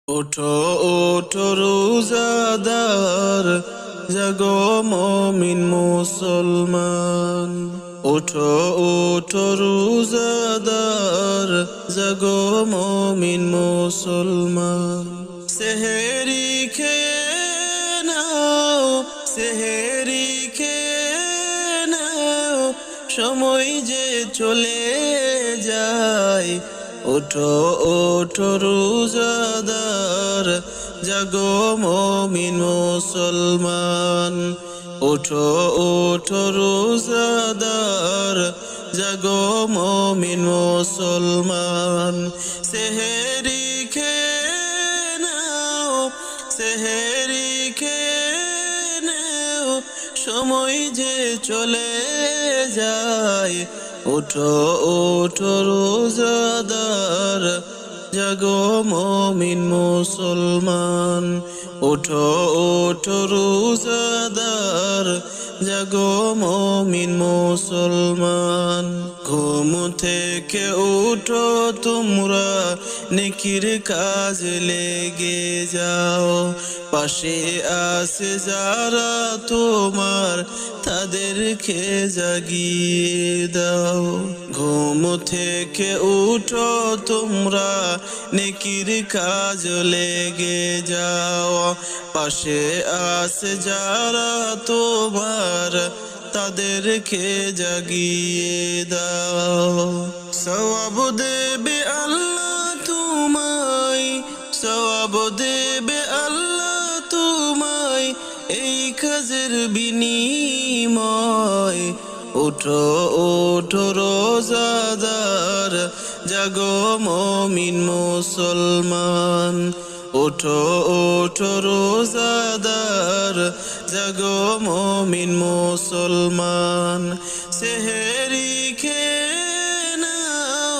ওঠো ওঠো রোজাদার, জাগো মুমিন মুসলমান। ওঠো ওঠো রোজাদার, জাগো মুমিন মুসলমান। সেহেরি খেয়ে নাও, সেহেরি খেয়ে নাও, সময় যে চলে যায়। ওঠো ওঠো রোজাদার, জাগো মুমিন মুসলমান। ওঠো ওঠো রোজাদার, জাগো মুমিন মুসলমান। সেহেরি খেয়ে নাও, সেহেরি খেয়ে নাও, সময় যে চলে যায়। ওঠো ওঠো রোজাদার, জাগো মুমিন মুসলমান। ওঠো ওঠো রোজাদার, জাগো মুমিন মুসলমান। ঘুম থেকে উঠো তোমরা, নেকির কাজ লেগে যাও। পাশে আছে যারা তোমার, তাদেরকে জাগিয়ে দাও। ঘুম থেকে উঠো তোমরা, নেকির কাজ লেগে যাও। পাশে আছে যারা তোমার, তাদেরকে জাগিয়ে দাও। সওয়াব দেবে আল্লাহ তোমায়, সওয়াব দেবে আল্লাহ তোমায়, এই কাজের বিনিময়। ওঠো ওঠো রোজাদার, জাগো মুমিন মুসলমান। ওঠো ওঠো রোজাদার, জাগো মুমিন মুসলমান। সেহেরি খেয়ে নাও,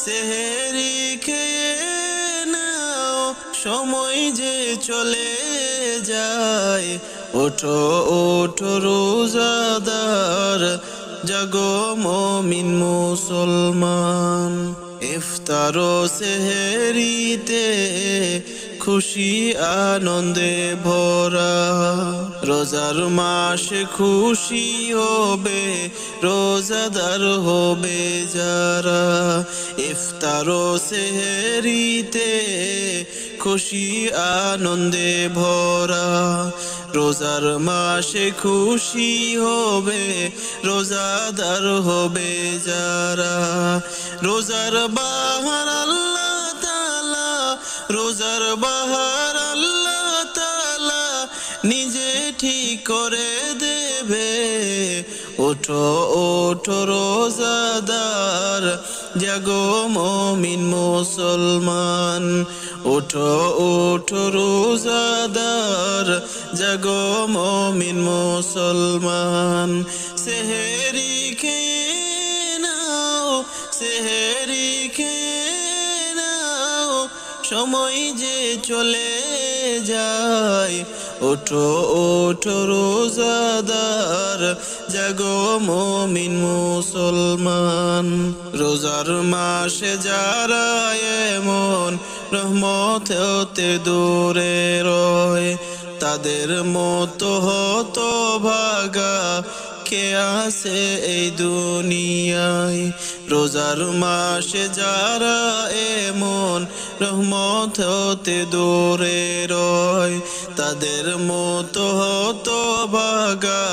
সেহেরি খেয়ে নাও, সময় যে চলে যায়। ওঠো ওঠো রোজাদার, জাগো মুমিন মুসলমান। ইফতার ও সেহেরিতে খুশি আনন্দে ভরা, রোজার মাসে খুশি হবে রোজাদার হবে যারা। ইফতার ও সেহেরিতে খুশি আনন্দে ভরা, রোজার মাসে খুশি হবে রোজাদার হবে যারা। রোজার বাহার আল্লাহ তাআলা, রোজার বাহার আল্লাহ তাআলা নিজে ঠিক করে দেবে। ওঠো ওঠো রোজাদার, জাগো মুমিন মুসলমান। ওঠো ওঠো রোজাদার, জাগো মুমিন মুসলমান। সেহেরি খেয়ে নাও, সেহেরি খেয়ে নাও, সময় যে চলে যায়। ওঠো ওঠো রোজাদার, জাগো মুমিন মুসলমান। রোজার মাসে যারা এমন রহমত হতে দূরে রয়, তাদের মতো হতভাগা কে আছে এই দুনিয়ায়। রোজার মাসে যারা এমন রহমত হতে দূরে রয়, তাদের মতো হতভাগা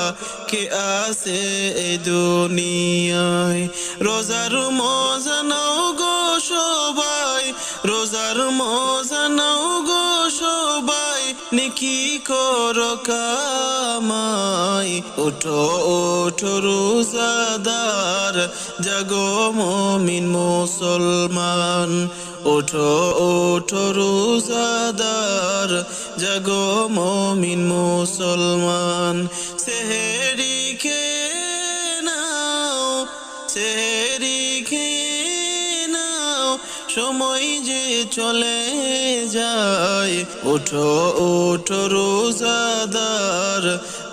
কে আছে এই দুনিয়ায়। রোজার মজা নাও গো সবাই, রোজার মজা নাও গো সবাই, নেকি করো কামাই। ওঠো ওঠো রোজাদার, জাগো মুমিন মুসলমান। ওঠো ওঠো রোজাদার, জাগো মুমিন মুসলমান। সেহেরি খেয়ে নাও, সেহেরি খেয়ে নাও, সময় যে চলে যায়। ওঠো ওঠো রোজাদার,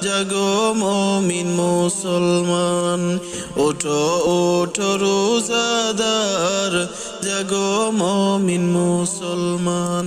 জাগো মুমিন মুসলমান। ওঠো ওঠো রোজাদার, জাগো মুমিন মুসলমান।